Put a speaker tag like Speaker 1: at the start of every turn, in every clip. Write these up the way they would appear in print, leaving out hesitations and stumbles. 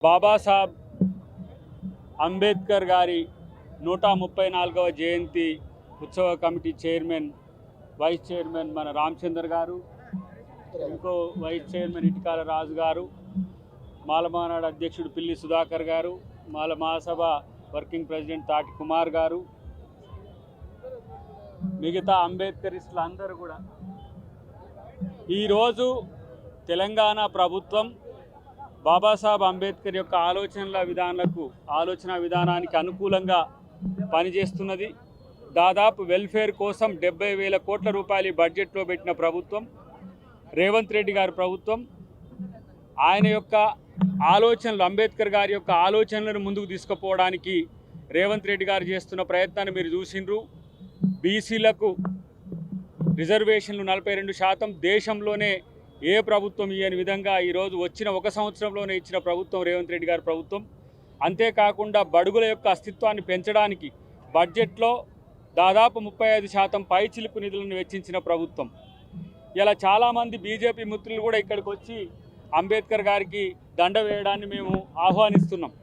Speaker 1: బాబాసాహెబ్ అంబేద్కర్ గారి 134వ జయంతి ఉత్సవ committee chairman vice chairman మన రామచంద్ర గారు, ఇంకో వైస్ చైర్మన్ ఇటికాల రాజు గారు, మాలమానాడు అధ్యక్షుడు పిల్లి సుధాకర్ గారు, మాల మహాసభ వర్కింగ్ ప్రెసిడెంట్ తాటి కుమార్ గారు, మిగతా అంబేద్కరిస్టులు అందరూ కూడా ఈరోజు తెలంగాణ ప్రభుత్వం బాబాసాహెబ్ అంబేద్కర్ యొక్క ఆలోచన విధానానికి అనుకూలంగా పనిచేస్తున్నది. దాదాపు వెల్ఫేర్ కోసం 70,000 కోట్ల రూపాయలు బడ్జెట్లో పెట్టిన ప్రభుత్వం రేవంత్ రెడ్డి గారి ప్రభుత్వం. ఆయన యొక్క ఆలోచనలు, అంబేద్కర్ గారి యొక్క ఆలోచనలను ముందుకు తీసుకుపోవడానికి రేవంత్ రెడ్డి గారు చేస్తున్న ప్రయత్నాన్ని మీరు చూసిండ్రు. బీసీలకు రిజర్వేషన్లు 42% దేశంలోనే ఏ ప్రభుత్వం ఇయ్యని విధంగా ఈరోజు వచ్చిన 1 సంవత్సరంలోనే ఇచ్చిన ప్రభుత్వం రేవంత్ రెడ్డి గారి ప్రభుత్వం. అంతేకాకుండా బడుగుల యొక్క అస్తిత్వాన్ని పెంచడానికి బడ్జెట్లో దాదాపు 35% పైచిలుకు నిధులను వెచ్చించిన ప్రభుత్వం. ఇలా చాలామంది బీజేపీ మిత్రులు కూడా ఇక్కడికి వచ్చి అంబేద్కర్ గారికి దండ వేయడాన్ని మేము ఆహ్వానిస్తున్నాం.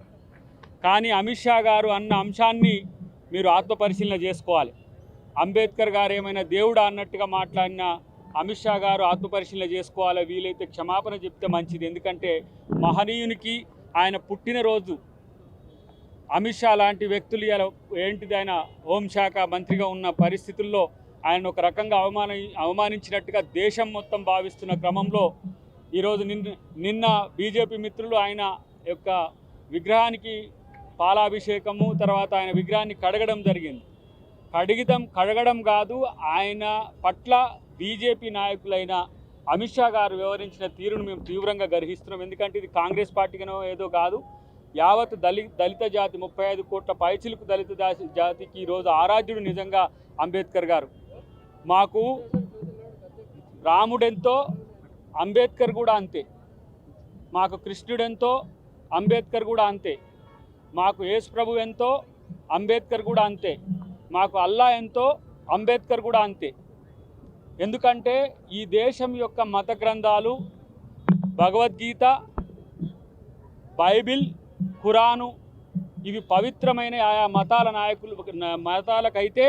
Speaker 1: కానీ అమిత్ షా గారు అన్న అంశాన్ని మీరు ఆత్మపరిశీలన చేసుకోవాలి. అంబేద్కర్ గారు ఏమైనా దేవుడా అన్నట్టుగా మాట్లాడిన అమిత్ షా గారు ఆత్మపరిశీలన చేసుకోవాలి. వీలైతే క్షమాపణ చెప్తే మంచిది. ఎందుకంటే మహనీయునికి ఆయన పుట్టినరోజు అమిత్ షా లాంటి వ్యక్తులు ఏంటిది, ఆయన హోంశాఖ మంత్రిగా ఉన్న పరిస్థితుల్లో ఆయన ఒక రకంగా అవమానించినట్టుగా దేశం మొత్తం భావిస్తున్న క్రమంలో ఈరోజు నిన్న బీజేపీ మిత్రులు ఆయన యొక్క విగ్రహానికి పాలాభిషేకము, తర్వాత ఆయన విగ్రహాన్ని కడగడం జరిగింది. కడగడం కాదు, ఆయన పట్ల బీజేపీ నాయకులైన అమిత్ షా గారు వ్యవహరించిన తీరును మేము తీవ్రంగా గర్హిస్తున్నాం. ఎందుకంటే ఇది కాంగ్రెస్ పార్టీగానో ఏదో కాదు, యావత్ దళిత జాతి 35 కోట్ల పైచిలకు దళిత జాతికి ఈరోజు ఆరాధ్యుడు నిజంగా అంబేద్కర్ గారు. మాకు రాముడెంతో అంబేద్కర్ కూడా అంతే, మాకు కృష్ణుడెంతో అంబేద్కర్ కూడా అంతే, మాకు యేసు ప్రభు ఎంతో అంబేద్కర్ కూడా అంతే, మాకు అల్లా ఎంతో అంబేద్కర్ కూడా అంతే. ఎందుకంటే ఈ దేశం యొక్క మత గ్రంథాలు భగవద్గీత, బైబిల్, ఖురాను ఇవి పవిత్రమైన ఆయా మతాలకైతే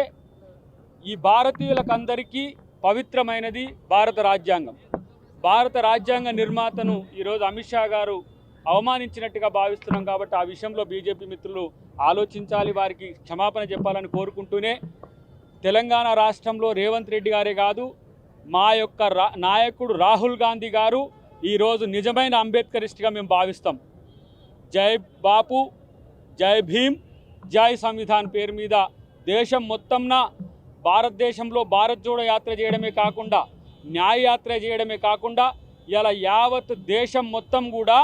Speaker 1: ఈ భారతీయులకందరికీ పవిత్రమైనది భారత రాజ్యాంగం. భారత రాజ్యాంగ నిర్మాతను ఈరోజు అమిత్ షా గారు అవమానించినట్టుగా భావిస్తున్నాం. కాబట్టి ఆ విషయంలో బీజేపీ మిత్రులు ఆలోచించాలి, వారికి క్షమాపణ చెప్పాలని కోరుకుంటూనే తెలంగాణ రాష్ట్రంలో రేవంత్ రెడ్డి గారే కాదు, మా యొక్క నాయకుడు రాహుల్ గాంధీ గారు ఈరోజు నిజమైన అంబేద్కరిస్ట్గా మేము భావిస్తాం. జై బాపు, జై భీమ్, జై సంవిధాన్ పేరు మీద దేశం మొత్తంన భారతదేశంలో భారత్ జోడో యాత్ర చేయడమే కాకుండా, న్యాయ యాత్ర చేయడమే కాకుండా ఇలా యావత్ దేశం మొత్తం కూడా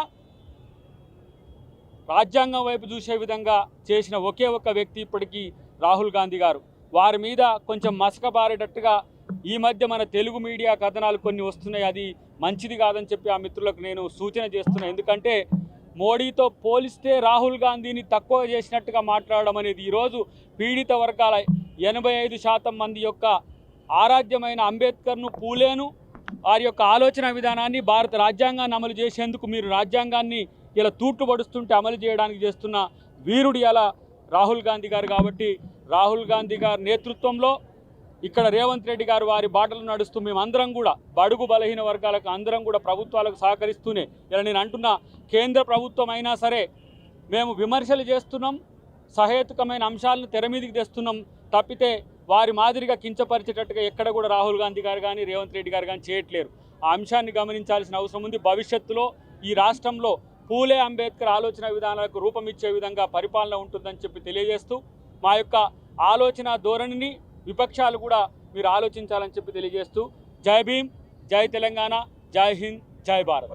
Speaker 1: రాజ్యాంగం వైపు చూసే విధంగా చేసిన ఒకే ఒక వ్యక్తి ఇప్పటికీ రాహుల్ గాంధీ గారు. వారి మీద కొంచెం మసకబారేటట్టుగా ఈ మధ్య మన తెలుగు మీడియా కథనాలు కొన్ని వస్తున్నాయి. అది మంచిది కాదని చెప్పి ఆ మిత్రులకు నేను సూచన చేస్తున్నాను. ఎందుకంటే మోడీతో పోలిస్తే రాహుల్ గాంధీని తక్కువ చేసినట్టుగా మాట్లాడడం అనేది ఈరోజు పీడిత వర్గాల 85% మంది యొక్క ఆరాధ్యమైన అంబేద్కర్ను, పూలేను, వారి యొక్క ఆలోచన విధానాన్ని, భారత రాజ్యాంగాన్ని అమలు చేసేందుకు మీరు రాజ్యాంగాన్ని ఇలా తూట్లు పడుస్తుంటే అమలు చేయడానికి చేస్తున్న వీరుడు ఇలా రాహుల్ గాంధీ గారు. కాబట్టి రాహుల్ గాంధీ గారి నేతృత్వంలో ఇక్కడ రేవంత్ రెడ్డి గారు వారి బాటలు నడుస్తూ మేమందరం కూడా బడుగు బలహీన వర్గాలకు అందరం కూడా ప్రభుత్వాలకు సహకరిస్తూనే ఇలా నేను అంటున్నా, కేంద్ర ప్రభుత్వం అయినా సరే మేము విమర్శలు చేస్తున్నాం, సహేతుకమైన అంశాలను తెర మీదకి తెస్తున్నాం తప్పితే వారి మాదిరిగా కించపరిచేటట్టుగా ఎక్కడ కూడా రాహుల్ గాంధీ గారు కానీ రేవంత్ రెడ్డి గారు కానీ చేయట్లేరు. ఆ అంశాన్ని గమనించాల్సిన అవసరం ఉంది. భవిష్యత్తులో ఈ రాష్ట్రంలో పూలే అంబేద్కర్ ఆలోచన విధానాలకు రూపమిచ్చే విధంగా పరిపాలన ఉంటుందని చెప్పి తెలియజేస్తూ మా యొక్క ఆలోచన ధోరణిని విపక్షాలు కూడా మీరు ఆలోచించాలని చెప్పి తెలియజేస్తూ జై భీమ్, జై తెలంగాణ, జై హింద్, జై భారత్.